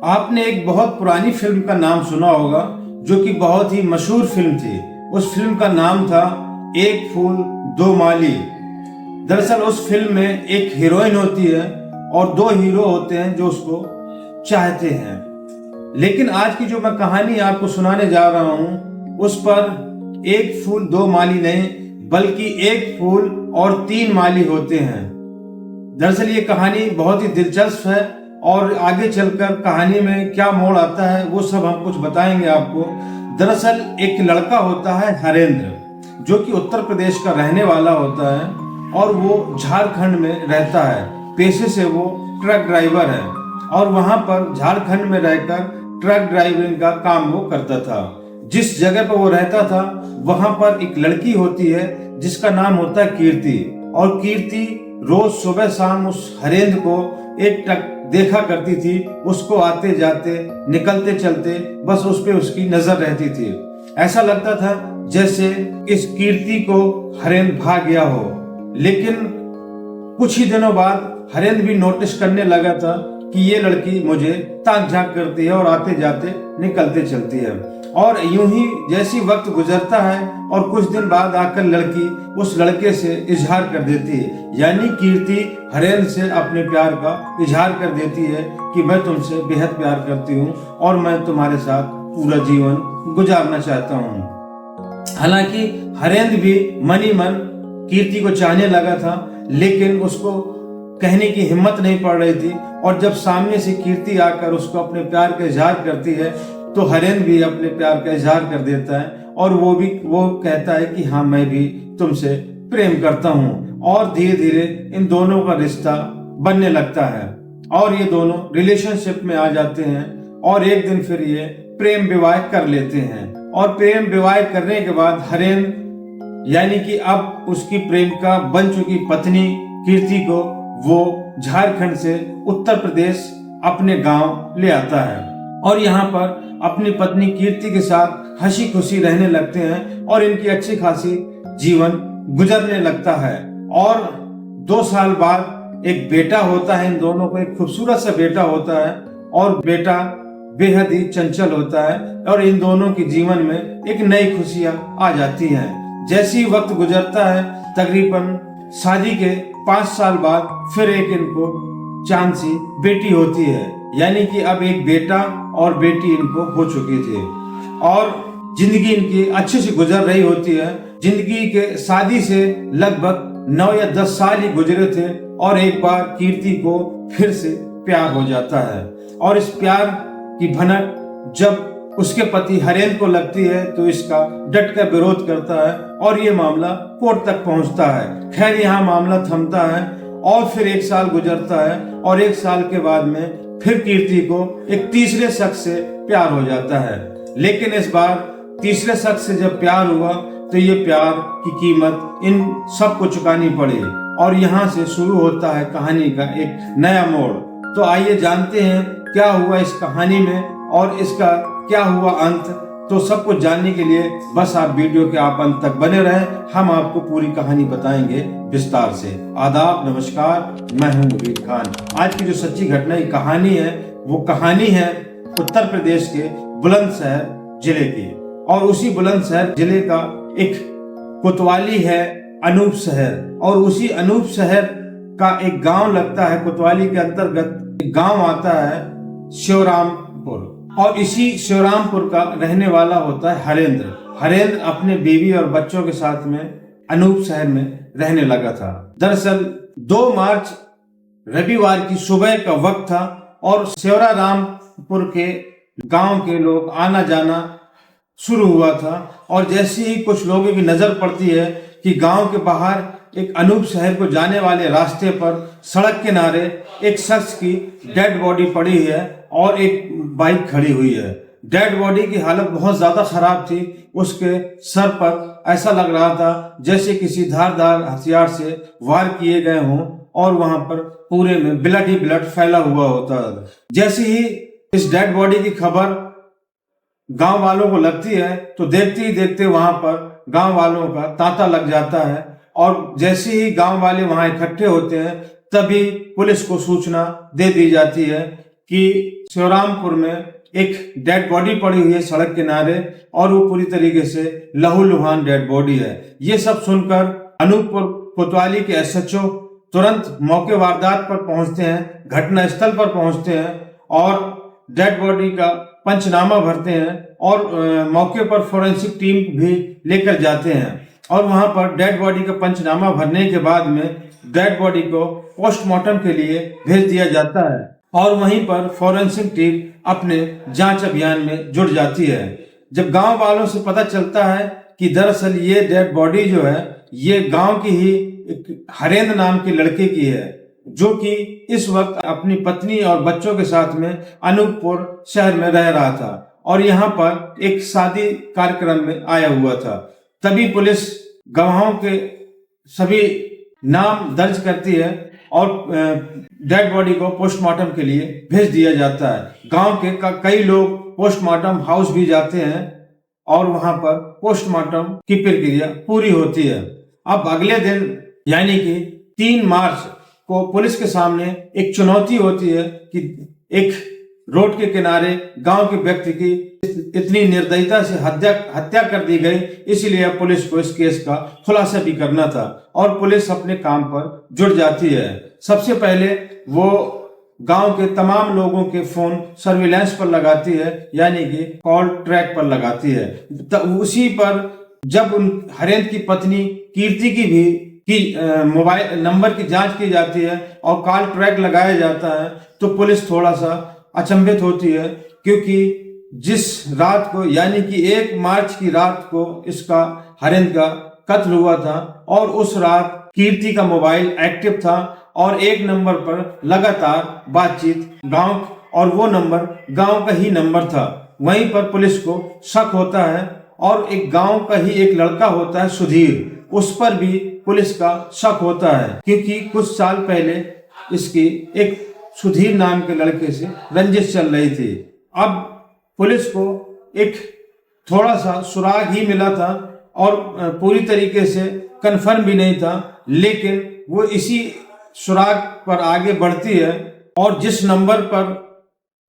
आपने एक बहुत पुरानी फिल्म का नाम सुना होगा जो कि बहुत ही मशहूर फिल्म थी। उस फिल्म का नाम था एक फूल दो माली। दरअसल उस फिल्म में एक हीरोइन होती है और दो हीरो होते हैं जो उसको चाहते हैं। लेकिन आज की जो मैं कहानी आपको सुनाने जा रहा हूं उस पर एक फूल दो माली नहीं बल्कि एक फूल और तीन माली होते हैं। दरअसल ये कहानी बहुत ही दिलचस्प है और आगे चलकर कहानी में क्या मोड़ आता है वो सब हम कुछ बताएंगे आपको। दरअसल एक लड़का होता है हरेंद्र जो कि उत्तर प्रदेश का रहने वाला होता है और वो झारखंड में रहता है। पेशे से वो ट्रक ड्राइवर है और वहां पर झारखंड में रहकर ट्रक ड्राइविंग का काम वो करता था। जिस जगह पर वो रहता था वहां पर एक लड़की होती है जिसका नाम होता है कीर्ति। और कीर्ति रोज सुबह शाम उस हरेंद्र को एक टक देखा करती थी। उसको आते जाते निकलते चलते बस उस पे उसकी नजर रहती थी। ऐसा लगता था जैसे इस कीर्ति को हरेंद्र भाग गया हो। लेकिन कुछ ही दिनों बाद हरेंद्र भी नोटिस करने लगा था कि ये लड़की मुझे ताक झांक करती है और आते जाते निकलते चलती है। और यूं ही जैसी वक्त गुजरता है और कुछ दिन बाद आकर लड़की उस लड़के से इजहार कर देती है, यानी कीर्ति हरेंद्र से अपने प्यार का इजहार कर देती है कि मैं तुमसे बेहद प्यार करती हूँ और मैं तुम्हारे साथ पूरा जीवन गुजारना चाहता हूँ। हालांकि हरेंद्र भी मन ही मन कीर्ति को चाहने लगा था लेकिन उसको कहने की हिम्मत नहीं पड़ रही थी। और जब सामने से कीर्ति आकर उसको अपने प्यार का इजहार करती है तो हरेंद्र भी अपने प्यार का इजहार कर देता है और वो कहता है कि हाँ मैं भी तुमसे प्रेम करता हूँ। और धीरे धीरे इन दोनों का रिश्ता बनने लगता है और ये दोनों रिलेशनशिप में आ जाते हैं और एक दिन फिर ये प्रेम विवाह कर लेते हैं। और प्रेम विवाह करने के बाद हरेंद्र यानी कि अब उसकी प्रेमिका बन चुकी पत्नी कीर्ति को वो झारखंड से उत्तर प्रदेश अपने गांव ले आता है और यहाँ पर अपनी पत्नी कीर्ति के साथ हंसी खुशी रहने लगते हैं और इनकी अच्छी खासी जीवन गुजरने लगता है। और 2 साल बाद एक बेटा होता है। इन दोनों को एक खूबसूरत सा बेटा होता है और बेटा बेहद ही चंचल होता है और इन दोनों के जीवन में एक नई खुशियां आ जाती हैं। जैसे ही वक्त गुजरता है तकरीबन शादी के 5 साल बाद फिर एक इनको चांद सी बेटी होती है, यानी कि अब एक बेटा और बेटी इनको हो चुकी थी और जिंदगी इनकी अच्छे से गुजर रही होती है। जिंदगी के शादी से लगभग 9 या 10 साल ही गुजरे थे और एक बार कीर्ति को फिर से प्यार हो जाता है। और इस प्यार की भनक जब उसके पति हरेंद्र को लगती है तो इसका डट कर विरोध करता है और ये मामला कोर्ट तक पहुंचता है। खैर यहाँ मामला थमता है और फिर 1 साल गुजरता है और 1 साल के बाद में फिर कीर्ति को एक तीसरे शख्स से प्यार हो जाता है। लेकिन इस बार तीसरे शख्स से जब प्यार हुआ तो ये प्यार की कीमत इन सबको चुकानी पड़ी और यहाँ से शुरू होता है कहानी का एक नया मोड़। तो आइए जानते हैं क्या हुआ इस कहानी में और इसका क्या हुआ अंत। तो सब कुछ जानने के लिए बस आप वीडियो के आप अंत तक बने रहें। हम आपको पूरी कहानी बताएंगे विस्तार से। आदाब, नमस्कार, मैं हूं मुबीन खान। आज की जो सच्ची घटना की कहानी है वो कहानी है उत्तर प्रदेश के बुलंदशहर जिले की। और उसी बुलंदशहर जिले का एक कोतवाली है अनूप शहर और उसी अनूप शहर का एक गांव लगता है। कोतवाली के अंतर्गत एक गांव आता है शिवरामपुर और इसी शिवरामपुर का रहने वाला होता है हरेंद्र। हरेंद्र अपने बीवी और बच्चों के साथ में अनूप शहर में रहने लगा था। दरअसल 2 मार्च रविवार की सुबह का वक्त था और शिवरामपुर के गांव के लोग आना जाना शुरू हुआ था। और जैसे ही कुछ लोगों की नजर पड़ती है कि गांव के बाहर एक अनूप शहर को जाने वाले रास्ते पर सड़क किनारे एक शख्स की डेड बॉडी पड़ी है और एक बाइक खड़ी हुई है। डेड बॉडी की हालत बहुत ज्यादा खराब थी। उसके सर पर ऐसा लग रहा था जैसे किसी धारदार हथियार से वार किए गए हों और वहां पर पूरे में ब्लड ही ब्लड फैला हुआ होता है। जैसे ही इस डेड बॉडी की खबर गांव वालों को लगती है तो देखते ही देखते वहां पर गांव वालों का तांता लग जाता है। और जैसे ही गांव वाले वहां इकट्ठे होते हैं तभी पुलिस को सूचना दे दी जाती है कि शिवरामपुर में एक डेड बॉडी पड़ी हुई है सड़क किनारे और वो पूरी तरीके से लहूलुहान डेड बॉडी है। ये सब सुनकर अनूपपुर कोतवाली के एसएचओ तुरंत मौके वारदात पर पहुंचते हैं, घटना स्थल पर पहुंचते हैं और डेड बॉडी का पंचनामा भरते हैं और मौके पर फोरेंसिक टीम भी लेकर जाते हैं और वहां पर डेड बॉडी का पंचनामा भरने के बाद में डेड बॉडी को पोस्टमार्टम के लिए भेज दिया जाता है और वहीं पर फोरेंसिक टीम अपने जांच अभियान में जुट जाती है। जब गांव वालों से पता चलता है कि दरअसल ये डेड बॉडी जो है ये गांव की ही एक हरेंद्र नाम के लड़के की है, जो कि इस वक्त अपनी पत्नी और बच्चों के साथ में अनूपपुर शहर में रह रहा था और यहाँ पर एक शादी कार्यक्रम में आया हुआ था। तभी पुलिस गवाहों के सभी नाम दर्ज करती है और डेड बॉडी को पोस्टमार्टम के लिए भेज दिया जाता है। गांव के कई लोग पोस्टमार्टम हाउस भी जाते हैं और वहां पर पोस्टमार्टम की प्रक्रिया पूरी होती है। अब अगले दिन यानी कि 3 मार्च को पुलिस के सामने एक चुनौती होती है कि एक रोड के किनारे गांव के व्यक्ति की इतनी निर्दयता से हत्या कर दी गई, इसलिए पुलिस को इस केस का खुलासा भी करना था और पुलिस अपने काम पर जुट जाती है। सबसे पहले वो गांव के तमाम लोगों के फोन सर्विलांस पर लगाती है, यानी कि कॉल ट्रैक पर लगाती है। उसी पर जब उन हरेंद्र की पत्नी कीर्ति की मोबाइल नंबर की जांच की जाती है और कॉल ट्रैक लगाया जाता है तो पुलिस थोड़ा सा अचंभित होती है, क्योंकि जिस रात को यानी कि 1 मार्च की रात को इसका हरेंद्र का कत्ल हुआ था और उस रात कीर्ति का मोबाइल एक्टिव था और एक नंबर पर लगातार बातचीत गांव और वो नंबर गांव का ही नंबर था। वहीं पर पुलिस को शक होता है और एक गांव का ही एक लड़का होता है सुधीर, उस पर भी पुलिस का शक होता है, क्योंकि कुछ साल पहले इसकी एक सुधीर नाम के लड़के से रंजिश चल रही थी। अब पुलिस को एक थोड़ा सा सुराग ही मिला था और पूरी तरीके से कंफर्म भी नहीं था, लेकिन वो इसी सुराग पर आगे बढ़ती है और जिस नंबर पर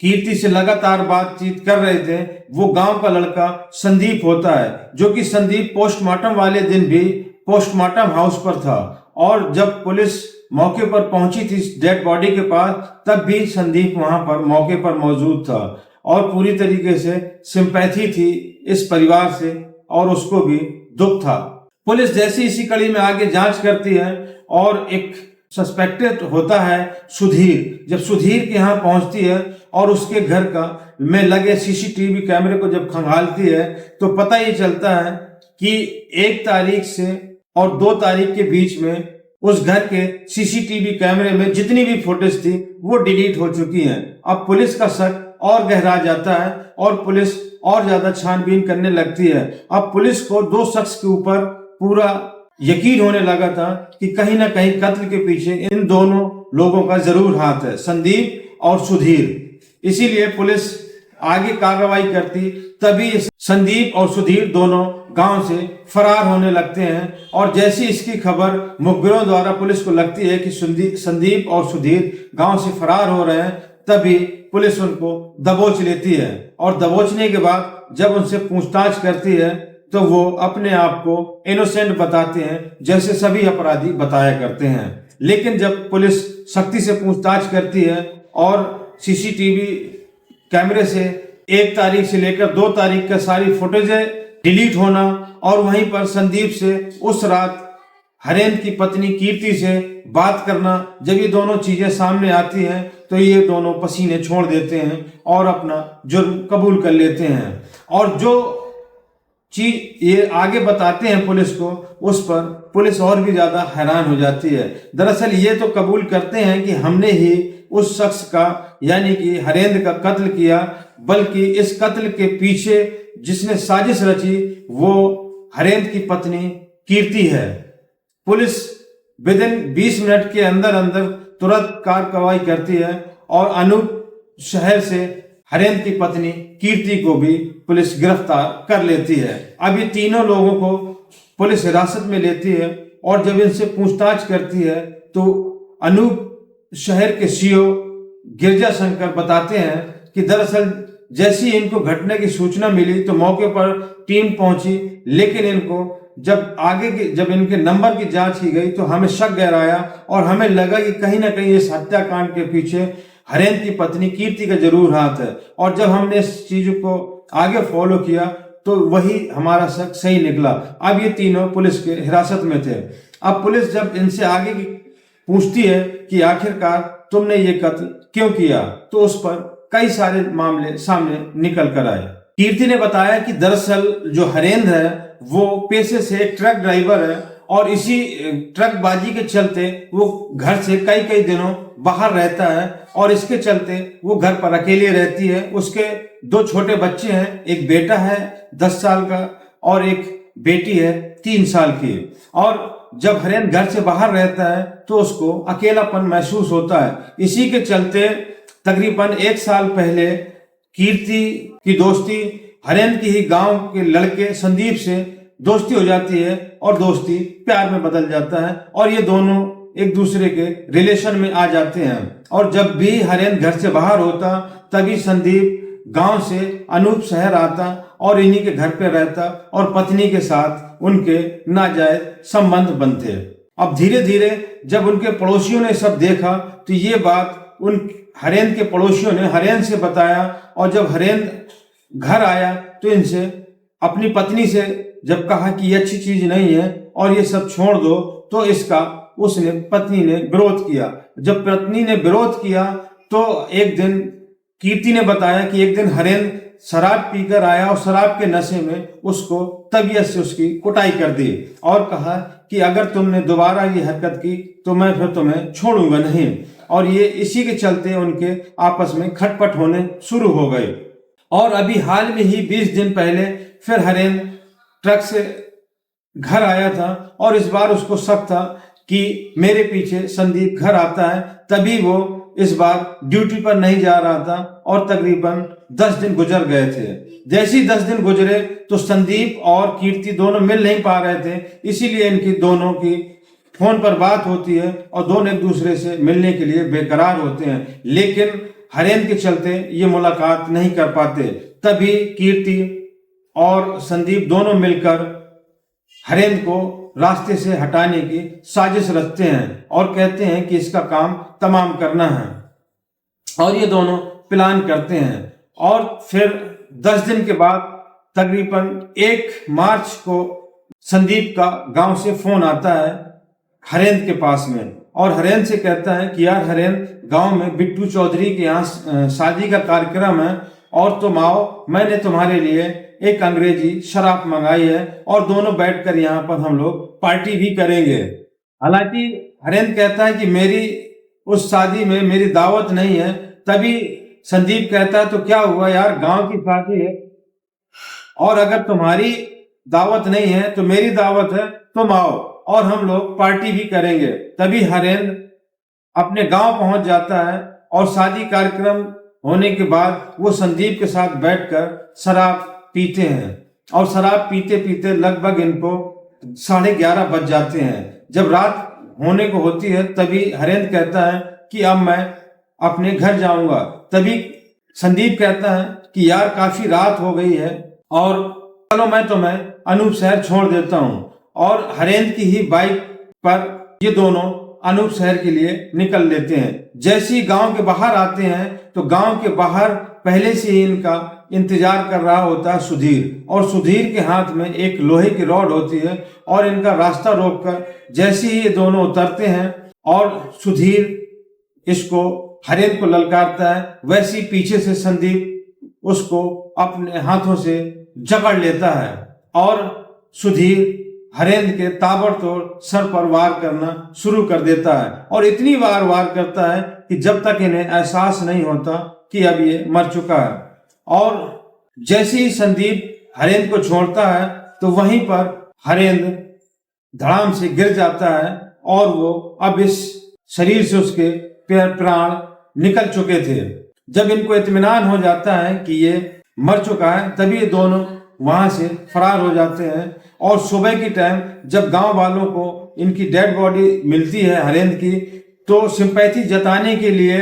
कीर्ति से लगातार बातचीत कर रहे थे वो गांव का लड़का संदीप होता है, जो कि संदीप पोस्टमार्टम वाले दिन भी पोस्टमार्टम हाउस पर था और जब पुलिस मौके पर पहुंची थी डेड बॉडी के पास तब भी संदीप वहां पर मौके पर मौजूद था और पूरी तरीके से सिंपैथी थी इस परिवार से और उसको भी दुख था। पुलिस जैसे इसी कड़ी में आगे जांच करती है और एक सस्पेक्टेड होता है सुधीर। जब सुधीर के यहाँ पहुंचती है और उसके घर का में लगे सीसीटीवी कैमरे को जब खंगालती है तो पता ही चलता है कि 1 तारीख से और 2 तारीख के बीच में उस घर के सीसीटीवी कैमरे में जितनी भी फुटेज थी वो डिलीट हो चुकी हैं। अब पुलिस का शक और गहरा जाता है और पुलिस और ज्यादा छानबीन करने लगती है। अब पुलिस को 2 शख्स के ऊपर पूरा यकीन होने लगा था कि कहीं ना कहीं कत्ल के पीछे इन दोनों लोगों का जरूर हाथ है, संदीप और सुधीर। इसीलिए पुलिस आगे कार्रवाई करती, तभी संदीप और सुधीर दोनों गांव से फरार होने लगते हैं और जैसी इसकी खबर मुखबिरों द्वारा पुलिस को लगती है कि संदीप और सुधीर गांव से फरार हो रहे हैं, तभी पुलिस उनको दबोच लेती है और दबोचने के बाद जब उनसे पूछताछ करती है तो वो अपने आप को इनोसेंट बताते हैं, जैसे सभी अपराधी बताया करते हैं। लेकिन जब पुलिस सख्ती से पूछताछ करती है और सीसीटीवी कैमरे से 1 तारीख से लेकर 2 तारीख का सारी फुटेजें डिलीट होना और वहीं पर संदीप से उस रात हरेंद्र की पत्नी कीर्ति से बात करना, जब ये दोनों चीजें सामने आती हैं तो ये दोनों पसीने छोड़ देते हैं और अपना जुर्म कबूल कर लेते हैं और जो चीज ये आगे बताते हैं पुलिस को, उस पर पुलिस और भी ज्यादा हैरान हो जाती है। दरअसल ये तो कबूल करते हैं कि हमने ही उस शख्स का यानी कि हरेंद्र का कत्ल किया, बल्कि इस कत्ल के पीछे जिसने साजिश रची वो हरेंद्र की पत्नी कीर्ति है। पुलिस विदिन 20 मिनट के अंदर अंदर तुरंत कार्रवाई करती है और अनूप शहर से हरेंद्र की पत्नी कीर्ति को भी पुलिस गिरफ्तार कर लेती है। अब ये तीनों लोगों को पुलिस हिरासत में लेती है और जब इनसे पूछताछ करती है तो अनूप शहर के सीओ गिरजा शंकर बताते हैं कि दरअसल जैसी इनको घटना की सूचना मिली तो मौके पर टीम पहुंची, लेकिन इनको जब इनके नंबर की जांच की गई तो हमें शक गहराया और हमें लगा कि कहीं ना कहीं इस हत्याकांड के पीछे हरेंद्र की पत्नी कीर्ति का जरूर हाथ है। और जब हमने इस चीज को आगे फॉलो किया तो वही हमारा शक सही निकला। अब ये तीनों पुलिस के हिरासत में थे। अब पुलिस जब इनसे आगे की पूछती है कि आखिरकार तुमने ये कत्ल क्यों किया, तो उस पर कई सारे मामले सामने निकल कर आए। कीर्ति ने बताया कि दरअसल जो हरेंद्र है वो पेशे से एक ट्रक ड्राइवर है और इसी ट्रकबाजी के चलते वो घर से कई कई दिनों बाहर रहता है और इसके चलते वो घर पर अकेले रहती है। उसके 2 छोटे बच्चे हैं, एक बेटा है 10 साल का और एक बेटी है 3 साल की। और जब हरेंद्र घर से बाहर रहता है तो उसको अकेलापन महसूस होता है। इसी के चलते तकरीबन 1 साल पहले कीर्ति की दोस्ती हरेंद्र की ही गांव के लड़के संदीप से दोस्ती हो जाती है और दोस्ती प्यार में बदल जाता है और ये दोनों एक दूसरे के रिलेशन में आ जाते हैं। और जब भी हरेंद्र घर से बाहर होता तभी संदीप गांव से अनूप शहर आता और इन्हीं के घर पे रहता और पत्नी के साथ उनके नाजायज संबंध बनते। अब धीरे धीरे जब उनके पड़ोसियों ने सब देखा तो ये बात उन हरेंद्र के पड़ोसियों ने हरेंद्र से बताया और जब हरेंद्र घर आया तो इनसे अपनी पत्नी से जब कहा कि ये अच्छी चीज नहीं है और ये सब छोड़ दो तो पत्नी ने विरोध किया। जब पत्नी ने विरोध किया तो एक दिन कीर्ति ने बताया कि एक दिन हरेंद्र शराब पीकर आया और शराब के नशे में उसको तबीयत से उसकी कुटाई कर दी और कहा कि अगर तुमने दोबारा ये हरकत की तो मैं फिर तुम्हें छोड़ूंगा नहीं। और ये इसी के चलते उनके आपस में खटपट होने शुरू हो गए। और अभी हाल में ही 20 दिन पहले फिर हरेंद्र ट्रक से घर आया था और इस बार उसको शक था कि मेरे पीछे संदीप घर आता है। तभी वो इस बार ड्यूटी पर नहीं जा रहा था और तकरीबन 10 दिन गुजर गए थे। जैसे ही 10 दिन गुजरे तो संदीप और कीर्ति दोनों मिल नहीं पा रहे थे, इसीलिए इनकी दोनों की फोन पर बात होती है और दोनों एक दूसरे से मिलने के लिए बेकरार होते हैं, लेकिन हरेंद्र के चलते ये मुलाकात नहीं कर पाते। तभी कीर्ति और संदीप दोनों मिलकर हरेंद्र को रास्ते से हटाने की साजिश रचते हैं और कहते हैं कि इसका काम तमाम करना है और ये दोनों प्लान करते हैं। और फिर 10 दिन के बाद तकरीबन 1 मार्च को संदीप का गांव से फोन आता है हरेंद्र के पास में और हरेंद्र से कहता है कि यार हरेंद्र, गांव में बिट्टू चौधरी के यहाँ शादी का कार्यक्रम है और तुम आओ, मैंने तुम्हारे लिए एक अंग्रेजी शराब मंगाई है और दोनों बैठकर यहाँ पर हम लोग पार्टी भी करेंगे। हालांकि हरेंद्र कहता है कि मेरी उस शादी में मेरी दावत नहीं है। तभी संदीप कहता है तो क्या हुआ यार, गांव की शादी है और अगर तुम्हारी दावत नहीं है तो मेरी दावत है, तुम आओ और हम लोग पार्टी भी करेंगे। तभी हरेंद्र अपने गांव पहुंच जाता है और शादी कार्यक्रम होने के बाद वो संदीप के साथ बैठकर शराब पीते हैं और शराब पीते पीते लगभग इनको 11:30 बज जाते हैं। जब रात होने को होती है तभी हरेंद्र कहता है कि अब मैं अपने घर जाऊंगा। तभी संदीप कहता है कि यार काफी रात हो गई है और चलो मैं तुम्हें अनूप शहर छोड़ देता हूं। और हरेंद्र की ही बाइक पर ये दोनों अनूप शहर के लिए निकल लेते हैं। जैसे ही गांव के बाहर आते हैं तो गांव के बाहर पहले से ही इनका इंतजार कर रहा होता है सुधीर, और सुधीर के हाथ में एक लोहे की रॉड होती है और इनका रास्ता रोककर जैसे ही ये दोनों उतरते हैं और सुधीर इसको हरेंद्र को ललकारता है, वैसे ही पीछे से संदीप उसको अपने हाथों से जकड़ लेता है और सुधीर हरेंद्र के ताबड़तोड़ सर पर वार करना शुरू कर देता है और इतनी बार वार करता है कि जब तक इन्हें एहसास नहीं होता कि अब ये मर चुका है। और जैसे ही संदीप हरेंद्र को छोड़ता है तो वहीं पर हरेंद्र धड़ाम से गिर जाता है और वो अब इस शरीर से उसके प्राण निकल चुके थे। जब इनको इत्मीनान हो जाता है कि ये मर चुका है तभी ये दोनों वहां से फरार हो जाते हैं। और सुबह की टाइम जब गांव वालों को इनकी डेड बॉडी मिलती है हरेंद्र की, तो सिंपैथी जताने के लिए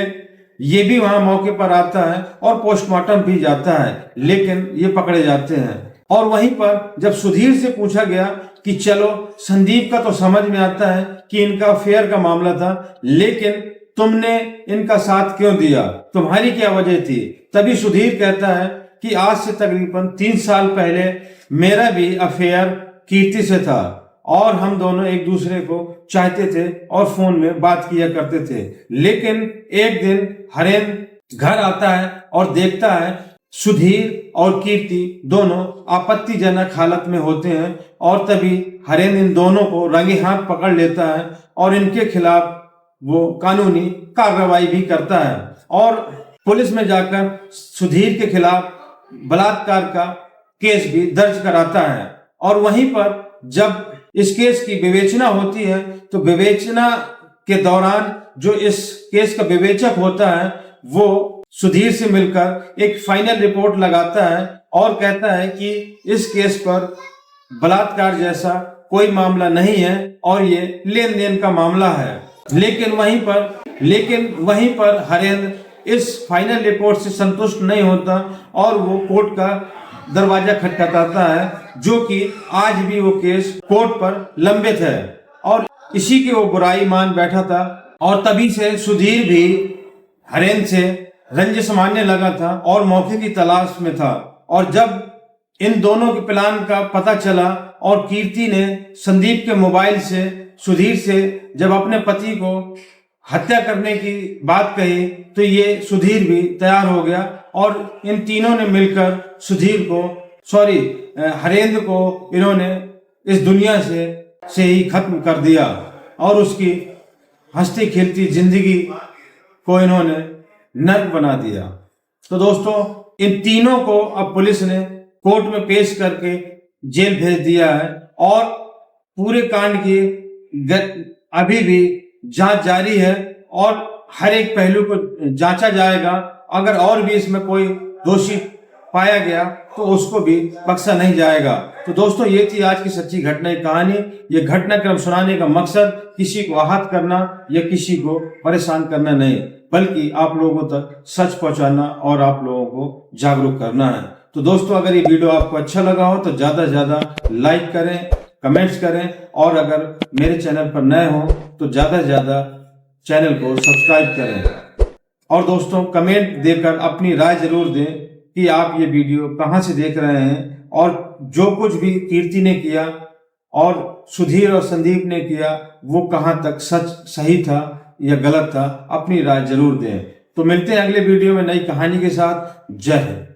ये भी वहां मौके पर आता है और पोस्टमार्टम भी जाता है, लेकिन ये पकड़े जाते हैं। और वहीं पर जब सुधीर से पूछा गया कि चलो संदीप का तो समझ में आता है कि इनका अफेयर का मामला था, लेकिन तुमने इनका साथ क्यों दिया, तुम्हारी क्या वजह थी? तभी सुधीर कहता है कि आज से तकरीबन 3 साल पहले मेरा भी अफेयर कीर्ति से था और हम दोनों एक दूसरे को चाहते थे और फोन में बात किया करते थे। लेकिन एक दिन हरेन घर आता है और देखता है सुधीर और कीर्ति दोनों आपत्तिजनक हालत में होते हैं, और तभी हरेन इन दोनों को रंगे हाथ पकड़ लेता है और इनके खिलाफ वो कानूनी कार्रवाई भी करता है और पुलिस में जाकर सुधीर के खिलाफ बलात्कार का केस भी दर्ज कराता है। और वहीं पर जब इस केस की विवेचना होती है तो विवेचना के दौरान जो इस केस का विवेचक होता है वो सुधीर से मिलकर एक फाइनल रिपोर्ट लगाता है और कहता है कि इस केस पर बलात्कार जैसा कोई मामला नहीं है और ये लेन देन का मामला है। लेकिन वहीं पर हरेंद्र इस फाइनल रिपोर्ट से संतुष्ट नहीं होता और वो कोर्ट का दरवाजा खटखटाता है, जो कि आज भी वो केस कोर्ट पर लंबित है और इसी की वो बुराई मान बैठा था। और तभी से सुधीर भी हरेंद्र से रंजिश मानने लगा था और मौके की तलाश में था। और जब इन दोनों के प्लान का पता चला और कीर्ति ने संदीप के मोबाइल से सुधीर से जब अपने पति को हत्या करने की बात कही तो ये सुधीर भी तैयार हो गया और इन तीनों ने मिलकर हरेंद्र को इन्होंने इस दुनिया से ही खत्म कर दिया और उसकी हंसती खेलती जिंदगी को इन्होंने नर्क बना दिया। तो दोस्तों, इन तीनों को अब पुलिस ने कोर्ट में पेश करके जेल भेज दिया है और पूरे कांड की अभी भी जांच जारी है और हर एक पहलू को जांचा जाएगा। अगर और भी इसमें कोई दोषी पाया गया तो उसको भी बख्शा नहीं जाएगा। तो दोस्तों, ये थी आज की सच्ची घटना की कहानी। ये घटनाक्रम सुनाने का मकसद किसी को आहत करना या किसी को परेशान करना नहीं, बल्कि आप लोगों तक सच पहुंचाना और आप लोगों को जागरूक करना है। तो दोस्तों, अगर ये वीडियो आपको अच्छा लगा हो तो ज्यादा से ज्यादा लाइक करें, कमेंट्स करें और अगर मेरे चैनल पर नए हो तो ज्यादा से ज्यादा चैनल को सब्सक्राइब करें। और दोस्तों, कमेंट देकर अपनी राय जरूर दें कि आप ये वीडियो कहां से देख रहे हैं और जो कुछ भी कीर्ति ने किया और सुधीर और संदीप ने किया वो कहां तक सही था या गलत था, अपनी राय जरूर दें। तो मिलते हैं अगले वीडियो में नई कहानी के साथ। जय हिंद।